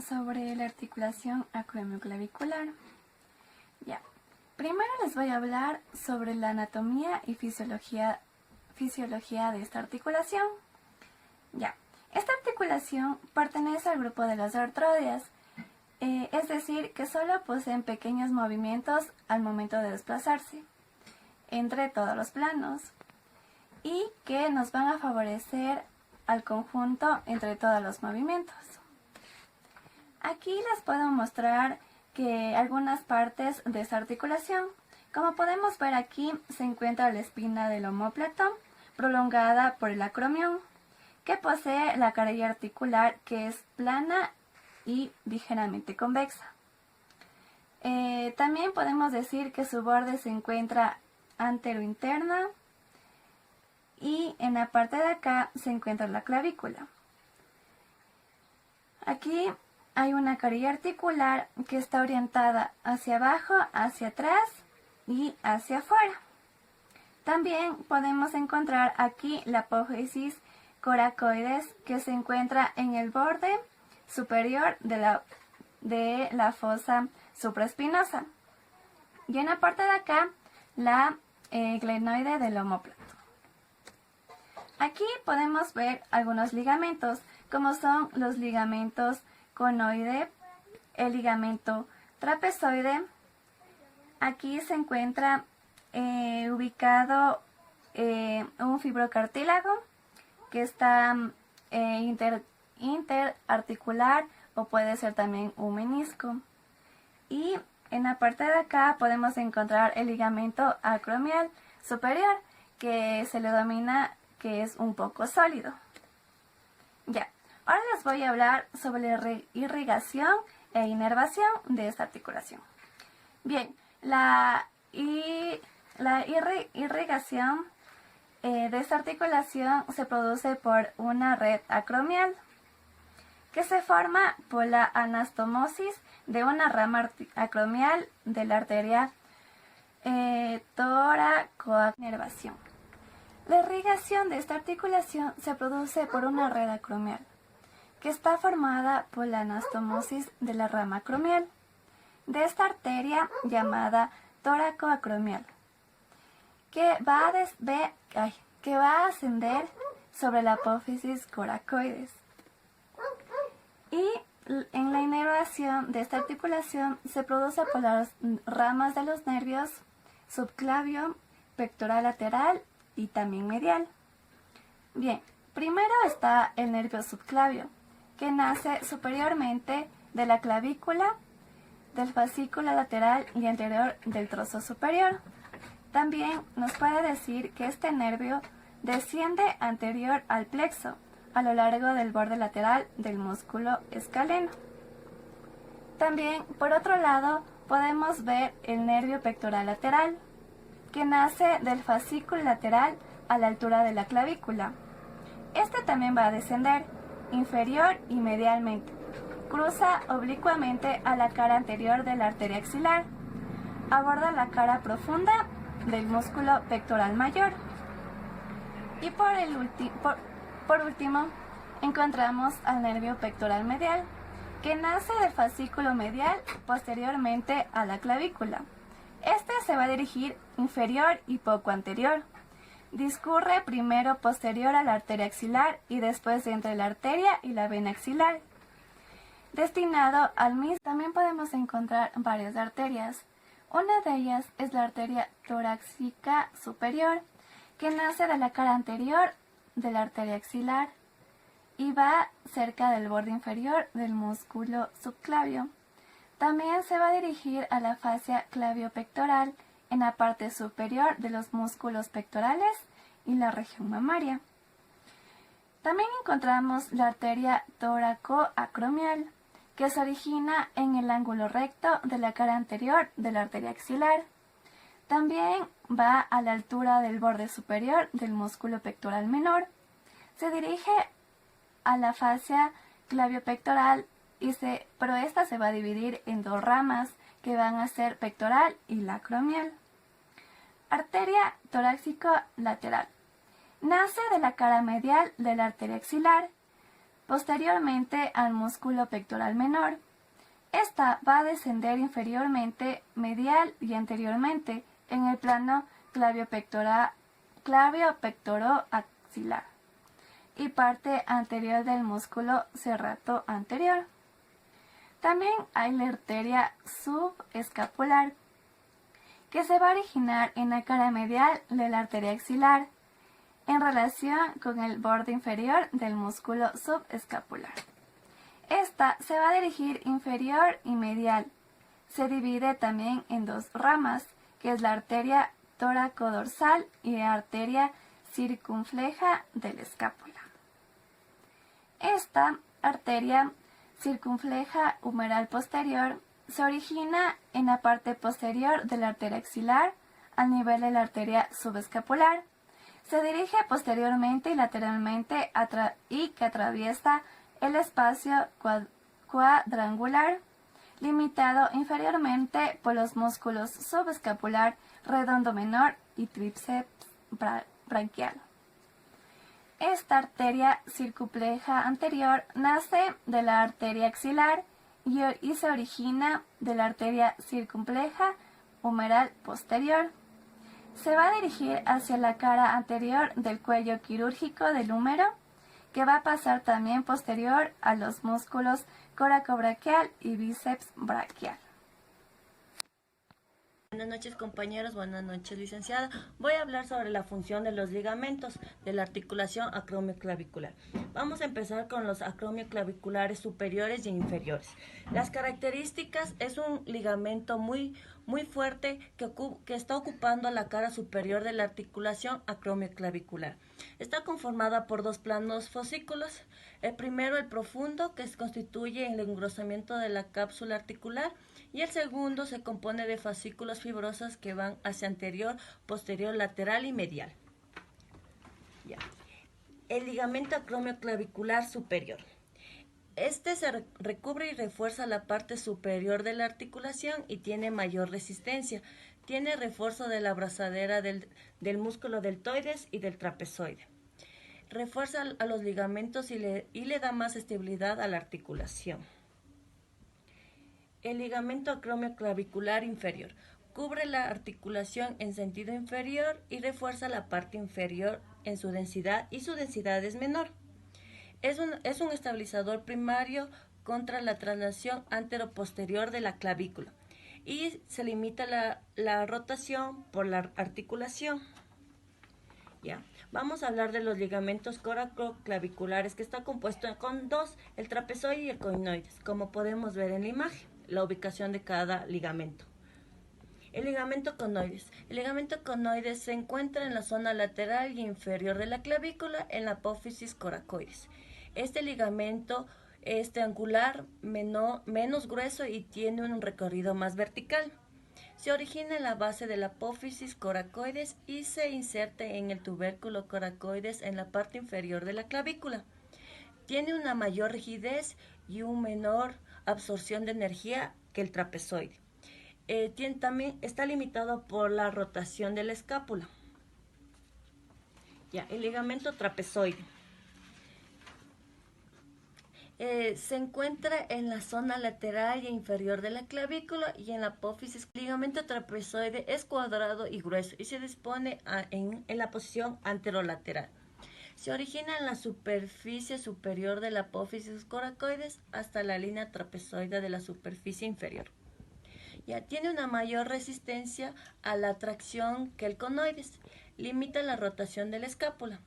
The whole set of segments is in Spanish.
sobre la articulación acromioclavicular. Ya, primero les voy a hablar sobre la anatomía y fisiología de esta articulación. Ya, esta articulación pertenece al grupo de las artrodias, es decir, que solo poseen pequeños movimientos al momento de desplazarse entre todos los planos y que nos van a favorecer al conjunto entre todos los movimientos. Aquí les puedo mostrar que algunas partes de esta articulación. Como podemos ver aquí, se encuentra la espina del omóplato, prolongada por el acromión, que posee la carilla articular que es plana y ligeramente convexa. También podemos decir que su borde se encuentra anterointerna y en la parte de acá se encuentra la clavícula. Aquí hay una carilla articular que está orientada hacia abajo, hacia atrás y hacia afuera. También podemos encontrar aquí la apófisis coracoides que se encuentra en el borde superior de la fosa supraespinosa. Y en la parte de acá, la glenoide del omóplato. Aquí podemos ver algunos ligamentos, como son los ligamentos conoide, el ligamento trapezoide. Aquí se encuentra ubicado un fibrocartílago que está interarticular o puede ser también un menisco. Y en la parte de acá podemos encontrar el ligamento acromial superior, que se le denomina que es un poco sólido. Ya, ahora les voy a hablar sobre la irrigación e inervación de esta articulación. Bien, la irrigación de esta articulación se produce por una red acromial que se forma por la anastomosis de una rama acromial de la arteria toracoinervación. La irrigación de esta articulación se produce por una red acromial que está formada por la anastomosis de la rama acromial de esta arteria llamada toracoacromial, que va a ascender sobre la apófisis coracoides. Y en la inervación de esta articulación se produce por las ramas de los nervios subclavio, pectoral lateral y también medial. Bien, primero está el nervio subclavio, que nace superiormente de la clavícula, del fascículo lateral y anterior del trozo superior. También nos puede decir que este nervio desciende anterior al plexo, a lo largo del borde lateral del músculo escaleno. También, por otro lado, podemos ver el nervio pectoral lateral, que nace del fascículo lateral a la altura de la clavícula. Este también va a descender inferior y medialmente. Cruza oblicuamente a la cara anterior de la arteria axilar. Aborda la cara profunda del músculo pectoral mayor. Y por último, encontramos al nervio pectoral medial, que nace del fascículo medial posteriormente a la clavícula. Este se va a dirigir inferior y poco anterior. Discurre primero posterior a la arteria axilar y después entre la arteria y la vena axilar. Destinado al mismo, también podemos encontrar varias arterias. Una de ellas es la arteria torácica superior, que nace de la cara anterior de la arteria axilar y va cerca del borde inferior del músculo subclavio. También se va a dirigir a la fascia claviopectoral en la parte superior de los músculos pectorales y la región mamaria. También encontramos la arteria toracoacromial, que se origina en el ángulo recto de la cara anterior de la arteria axilar. También va a la altura del borde superior del músculo pectoral menor. Se dirige a la fascia claviopectoral, pero esta se va a dividir en dos ramas que van a ser pectoral y la acromial. Arteria torácico lateral. Nace de la cara medial de la arteria axilar posteriormente al músculo pectoral menor. Esta va a descender inferiormente, medial y anteriormente en el plano clavio-pectoro-axilar y parte anterior del músculo serrato anterior. También hay la arteria subescapular, que se va a originar en la cara medial de la arteria axilar, en relación con el borde inferior del músculo subescapular. Esta se va a dirigir inferior y medial. Se divide también en dos ramas, que es la arteria tóraco-dorsal y la arteria circunfleja de la escápula. Esta arteria circunfleja humeral posterior se origina en la parte posterior de la arteria axilar, al nivel de la arteria subescapular. Se dirige posteriormente y lateralmente y que atraviesa el espacio cuadrangular, limitado inferiormente por los músculos subescapular redondo menor y tríceps braquial. Esta arteria circunfleja anterior nace de la arteria axilar y se origina de la arteria circunfleja humeral posterior. Se va a dirigir hacia la cara anterior del cuello quirúrgico del húmero, que va a pasar también posterior a los músculos coracobraquial y bíceps braquial. Buenas noches, compañeros, buenas noches, licenciada. Voy a hablar sobre la función de los ligamentos de la articulación acromioclavicular. Vamos a empezar con los acromioclaviculares superiores y inferiores. Las características: es un ligamento muy fuerte que está ocupando la cara superior de la articulación acromioclavicular. Está conformada por dos planos fascículos. El primero, el profundo, que constituye el engrosamiento de la cápsula articular, y el segundo se compone de fascículos fibrosos que van hacia anterior, posterior, lateral y medial. Ya. El ligamento acromioclavicular superior. Este se recubre y refuerza la parte superior de la articulación y tiene mayor resistencia. Tiene refuerzo de la abrazadera del músculo deltoides y del trapezoide. Refuerza a los ligamentos y le da más estabilidad a la articulación. El ligamento acromioclavicular inferior. Cubre la articulación en sentido inferior y refuerza la parte inferior en su densidad, y su densidad es menor. Es un estabilizador primario contra la traslación antero-posterior de la clavícula y se limita la rotación por la articulación. Ya. Vamos a hablar de los ligamentos coracoclaviculares, que está compuesto con dos, el trapezoide y el conoides, como podemos ver en la imagen, la ubicación de cada ligamento. El ligamento conoides. El ligamento conoides se encuentra en la zona lateral y inferior de la clavícula, en la apófisis coracoides. Este ligamento es triangular, menos grueso y tiene un recorrido más vertical. Se origina en la base de la apófisis coracoides y se inserta en el tubérculo coracoides en la parte inferior de la clavícula. Tiene una mayor rigidez y una menor absorción de energía que el trapezoide. También está limitado por la rotación de la escápula. Ya, el ligamento trapezoide. Se encuentra en la zona lateral e inferior de la clavícula y en la apófisis. El ligamento trapezoide es cuadrado y grueso y se dispone en la posición anterolateral. Se origina en la superficie superior de la apófisis coracoides hasta la línea trapezoide de la superficie inferior. Ya tiene una mayor resistencia a la tracción que el conoides. Limita la rotación de la escápula.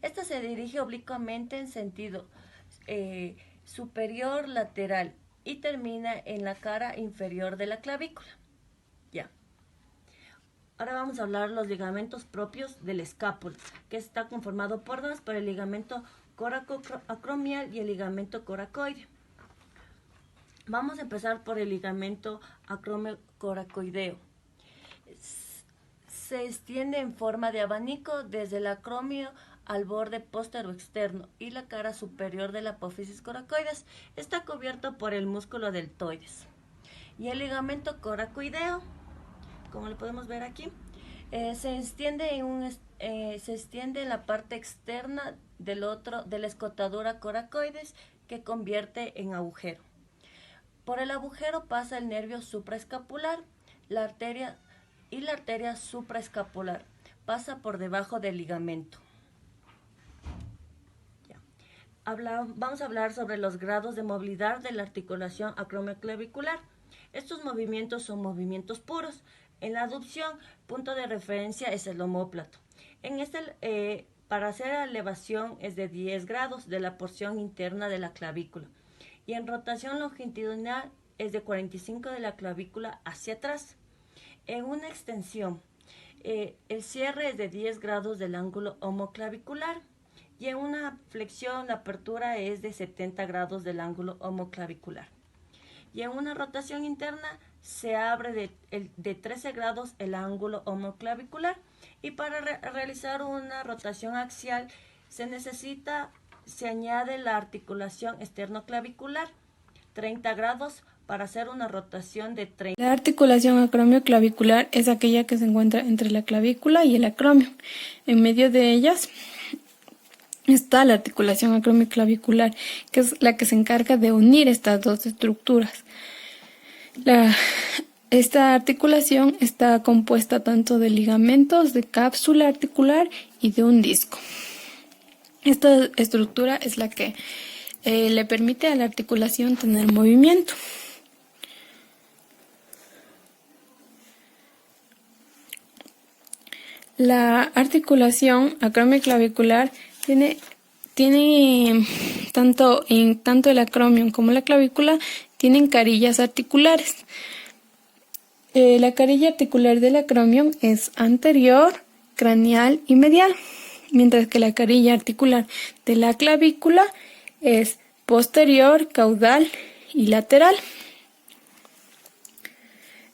Esta se dirige oblicuamente en sentido superior lateral y termina en la cara inferior de la clavícula. Ya. Ahora vamos a hablar de los ligamentos propios de la escápula, que está conformado por dos, por el ligamento coracoacromial y el ligamento coracoide. Vamos a empezar por el ligamento acromiocoracoideo. Se extiende en forma de abanico desde el acromio al borde póstero externo y la cara superior de la apófisis coracoides. Está cubierto por el músculo deltoides. Y el ligamento coracoideo, como lo podemos ver aquí, se extiende en la parte externa de la escotadura coracoides que convierte en agujero. Por el agujero pasa el nervio supraescapular, la arteria supraescapular pasa por debajo del ligamento. Vamos a hablar sobre los grados de movilidad de la articulación acromioclavicular. Estos movimientos son movimientos puros. En la aducción, punto de referencia es el omóplato. Para hacer la elevación es de 10 grados de la porción interna de la clavícula. Y en rotación longitudinal es de 45 de la clavícula hacia atrás. En una extensión, el cierre es de 10 grados del ángulo homoclavicular. Y en una flexión, la apertura es de 70 grados del ángulo homoclavicular. Y en una rotación interna se abre de 13 grados el ángulo homoclavicular. Y para realizar una rotación axial se añade la articulación esternoclavicular, 30 grados, para hacer una rotación de 30. La articulación acromioclavicular es aquella que se encuentra entre la clavícula y el acromio. En medio de ellas está la articulación acromioclavicular, que es la que se encarga de unir estas dos estructuras. Esta articulación está compuesta tanto de ligamentos, de cápsula articular y de un disco. Esta estructura es la que le permite a la articulación tener movimiento. La articulación acromioclavicular tiene tanto el acromion como la clavícula tienen carillas articulares. La carilla articular del acromion es anterior, craneal y medial, mientras que la carilla articular de la clavícula es posterior, caudal y lateral.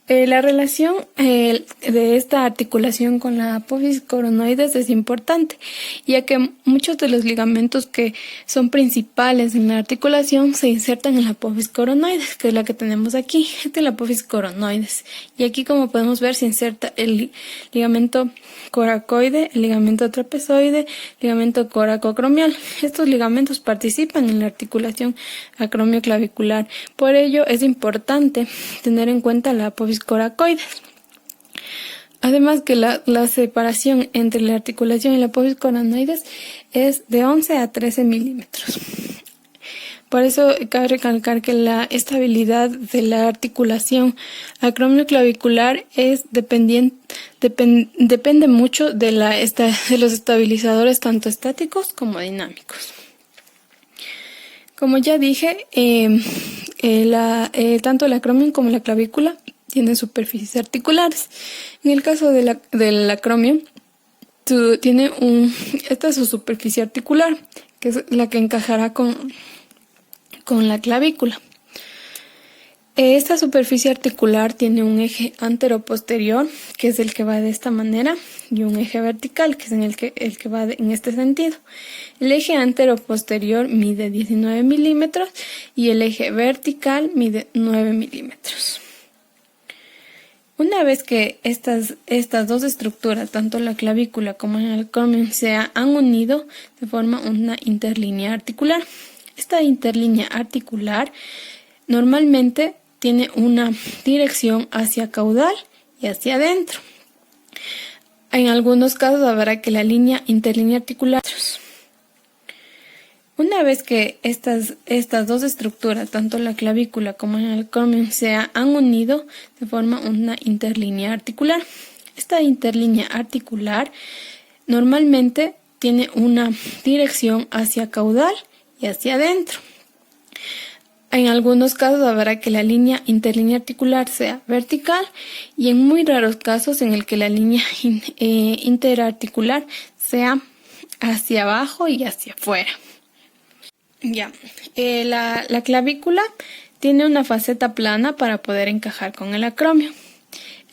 La relación de esta articulación con la apófisis coronoides es importante, ya que muchos de los ligamentos que son principales en la articulación se insertan en la apófisis coronoides, que es la que tenemos aquí. Esta es la apófisis coronoides. Y aquí, como podemos ver, se inserta el ligamento coracoide, el ligamento trapezoide, el ligamento coracoacromial. Estos ligamentos participan en la articulación acromioclavicular. Por ello, es importante tener en cuenta la apófisis coracoides. Además que la separación entre la articulación y la apófisis coronoides es de 11 a 13 milímetros. Por eso cabe recalcar que la estabilidad de la articulación acromioclavicular depende mucho de los estabilizadores tanto estáticos como dinámicos. Como ya dije, tanto el acromion como la clavícula tienen superficies articulares. En el caso del acromion, esta es su superficie articular, que es la que encajará con la clavícula. Esta superficie articular tiene un eje anteroposterior, que es el que va de esta manera, y un eje vertical, que es el que va en este sentido. El eje anteroposterior mide 19 milímetros y el eje vertical mide 9 milímetros. Una vez que estas dos estructuras, tanto la clavícula como el acromion, se han unido, se forma una interlínea articular. Esta interlínea articular normalmente tiene una dirección hacia caudal y hacia adentro. En algunos casos habrá que la interlínea articular. Una vez que estas dos estructuras, tanto la clavícula como el acromion, se han unido, se forma una interlínea articular. Esta interlínea articular normalmente tiene una dirección hacia caudal y hacia adentro. En algunos casos habrá que la interlínea articular sea vertical y en muy raros casos en el que la línea interarticular sea hacia abajo y hacia afuera. La clavícula tiene una faceta plana para poder encajar con el acromion.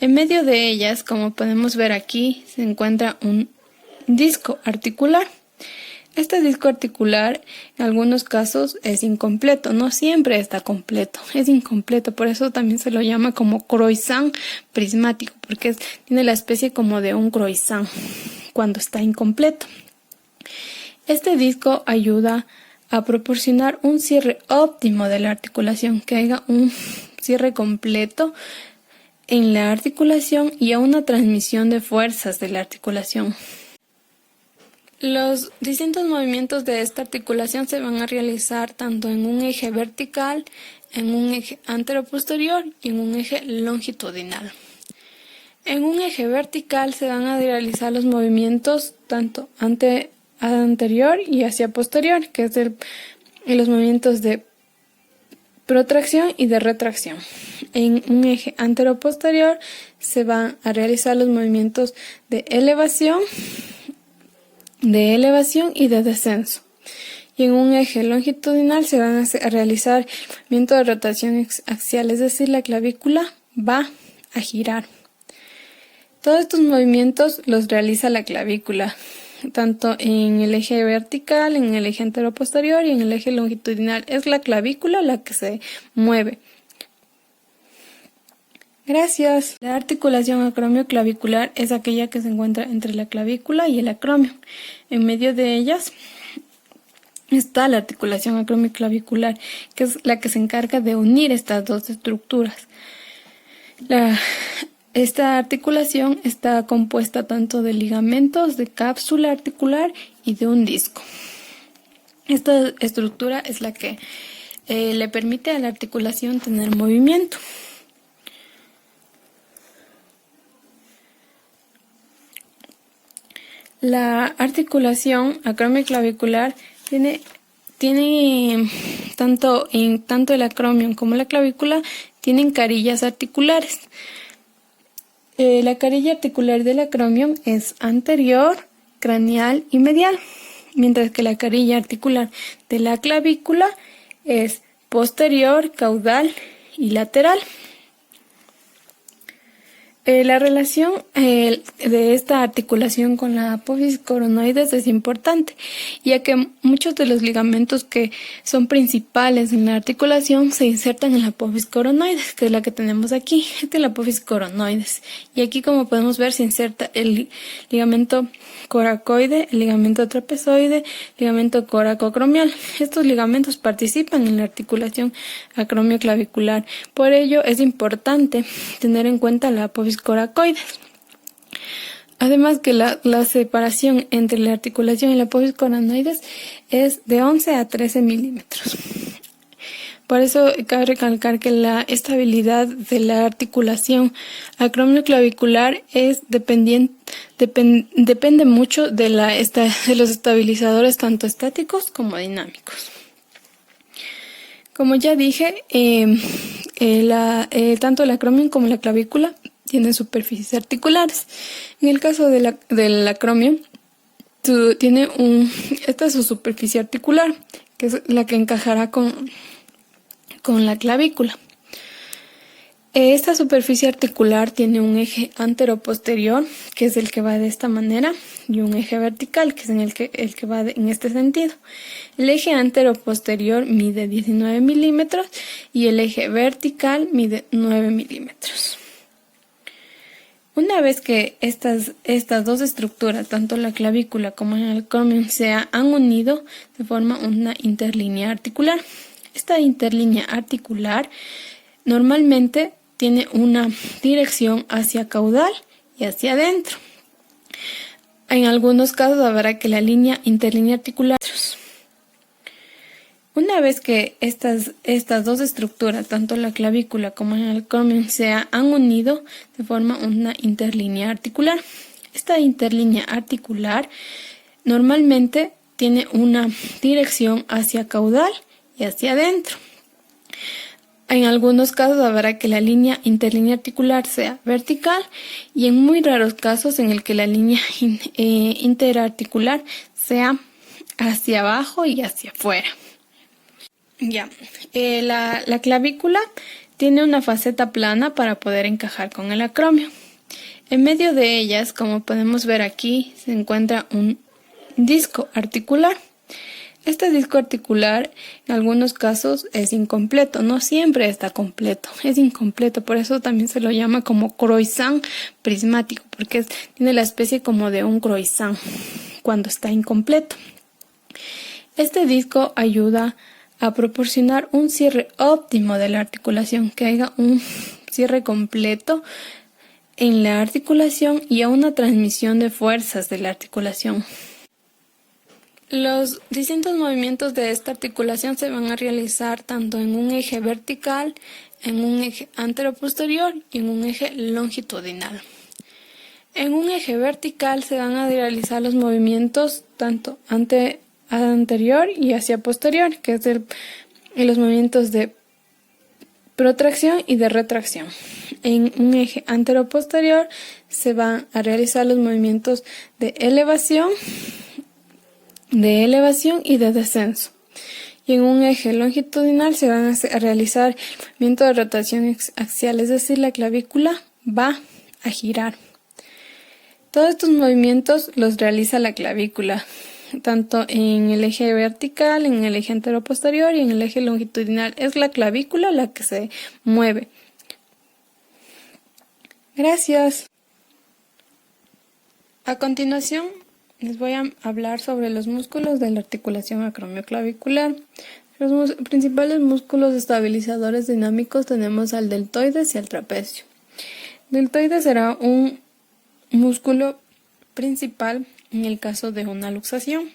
En medio de ellas, como podemos ver aquí, se encuentra un disco articular. Este disco articular en algunos casos es incompleto, no siempre está completo, es incompleto, por eso también se lo llama como croissant prismático, porque tiene la especie como de un croissant cuando está incompleto. Este disco ayuda a proporcionar un cierre óptimo de la articulación, que haya un cierre completo en la articulación y a una transmisión de fuerzas de la articulación. Los distintos movimientos de esta articulación se van a realizar tanto en un eje vertical, en un eje anteroposterior y en un eje longitudinal. En un eje vertical se van a realizar los movimientos tanto anterior y hacia posterior, que es los movimientos de protracción y de retracción. En un eje anteroposterior se van a realizar los movimientos de elevación y de descenso. Y en un eje longitudinal se van a realizar movimientos de rotación axial, es decir, la clavícula va a girar. Todos estos movimientos los realiza la clavícula, tanto en el eje vertical, en el eje anteroposterior y en el eje longitudinal. Es la clavícula la que se mueve. Gracias. La articulación acromioclavicular es aquella que se encuentra entre la clavícula y el acromio. En medio de ellas está la articulación acromioclavicular, que es la que se encarga de unir estas dos estructuras. Esta articulación está compuesta tanto de ligamentos, de cápsula articular y de un disco. Esta estructura es la que le permite a la articulación tener movimiento. La articulación acromioclavicular tiene tanto el acromion como la clavícula tienen carillas articulares. La carilla articular del acromion es anterior, craneal y medial, mientras que la carilla articular de la clavícula es posterior, caudal y lateral. La relación de esta articulación con la apófisis coronoides es importante, ya que muchos de los ligamentos que son principales en la articulación se insertan en la apófisis coronoides, que es la que tenemos aquí. Esta es la apófisis coronoides. Y aquí, como podemos ver, se inserta el ligamento coracoide, el ligamento trapezoide, el ligamento coracoacromial. Estos ligamentos participan en la articulación acromioclavicular. Por ello, es importante tener en cuenta la apófisis coracoides. Además que la separación entre la articulación y la apófisis coronoides es de 11 a 13 milímetros. Por eso cabe recalcar que la estabilidad de la articulación acromioclavicular depende mucho de los estabilizadores tanto estáticos como dinámicos. Como ya dije, tanto el acromion como la clavícula tienen superficies articulares. En el caso del acromion, esta es su superficie articular, que es la que encajará con la clavícula. Esta superficie articular tiene un eje anteroposterior, que es el que va de esta manera, y un eje vertical, que es el que va en este sentido. El eje anteroposterior mide 19 milímetros y el eje vertical mide 9 milímetros. Una vez que estas dos estructuras, tanto la clavícula como el acromion, se han unido, se forma una interlínea articular. Esta interlínea articular normalmente tiene una dirección hacia caudal y hacia adentro. En algunos casos habrá que la interlínea articular. Una vez que estas dos estructuras, tanto la clavícula como el acromion, se han unido, se forma una interlínea articular. Esta interlínea articular normalmente tiene una dirección hacia caudal y hacia adentro. En algunos casos habrá que la interlínea articular sea vertical y en muy raros casos en el que la línea interarticular sea hacia abajo y hacia afuera. La clavícula tiene una faceta plana para poder encajar con el acromion. En medio de ellas, como podemos ver aquí, se encuentra un disco articular. Este disco articular en algunos casos es incompleto, no siempre está completo, es incompleto, por eso también se lo llama como croissant prismático, porque tiene la especie como de un croissant cuando está incompleto. Este disco ayuda a proporcionar un cierre óptimo de la articulación, que haya un cierre completo en la articulación y a una transmisión de fuerzas de la articulación. Los distintos movimientos de esta articulación se van a realizar tanto en un eje vertical, en un eje anteroposterior y en un eje longitudinal. En un eje vertical se van a realizar los movimientos tanto anterior y hacia posterior, que es los movimientos de protracción y de retracción. En un eje anteroposterior se van a realizar los movimientos de elevación y de descenso. Y en un eje longitudinal se van a realizar movimientos de rotación axial, es decir, la clavícula va a girar. Todos estos movimientos los realiza la clavícula, tanto en el eje vertical, en el eje anteroposterior y en el eje longitudinal. Es la clavícula la que se mueve. Gracias. A continuación, les voy a hablar sobre los músculos de la articulación acromioclavicular. Los principales músculos estabilizadores dinámicos tenemos al deltoides y al trapecio. El deltoides será un músculo principal en el caso de una luxación,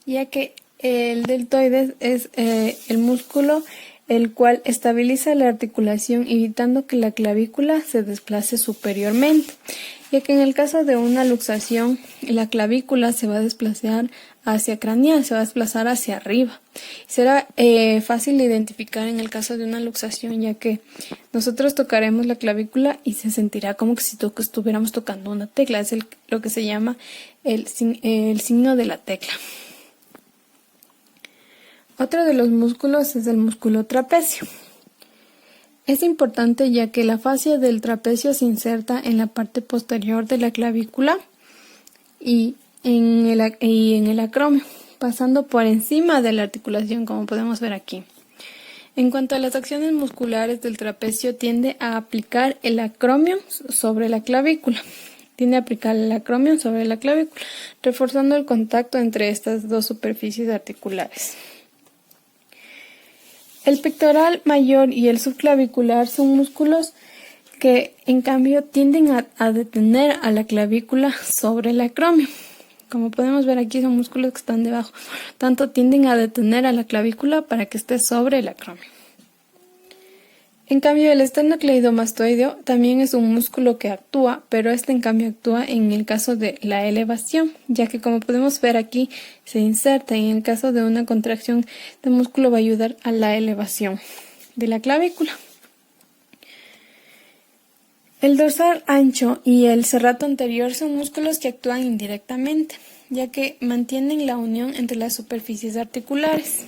ya que el deltoides es el músculo el cual estabiliza la articulación evitando que la clavícula se desplace superiormente, ya que en el caso de una luxación la clavícula se va a desplazar hacia craneal, se va a desplazar hacia arriba. Será fácil de identificar en el caso de una luxación, ya que nosotros tocaremos la clavícula y se sentirá como que si estuviéramos tocando una tecla. Es lo que se llama el signo de la tecla. Otro de los músculos es el músculo trapecio. Es importante ya que la fascia del trapecio se inserta en la parte posterior de la clavícula y en el acromio, pasando por encima de la articulación, como podemos ver aquí. En cuanto a las acciones musculares del trapecio, tiende a aplicar el acromio sobre la clavícula. Reforzando el contacto entre estas dos superficies articulares. El pectoral mayor y el subclavicular son músculos que, en cambio, tienden a detener a la clavícula sobre el acromio. Como podemos ver aquí, son músculos que están debajo. Tanto tienden a detener a la clavícula para que esté sobre el acromio. En cambio, el esternocleidomastoideo también es un músculo que actúa, pero este en cambio actúa en el caso de la elevación, ya que como podemos ver aquí se inserta y en el caso de una contracción, este músculo va a ayudar a la elevación de la clavícula. El dorsal ancho y el serrato anterior son músculos que actúan indirectamente, ya que mantienen la unión entre las superficies articulares.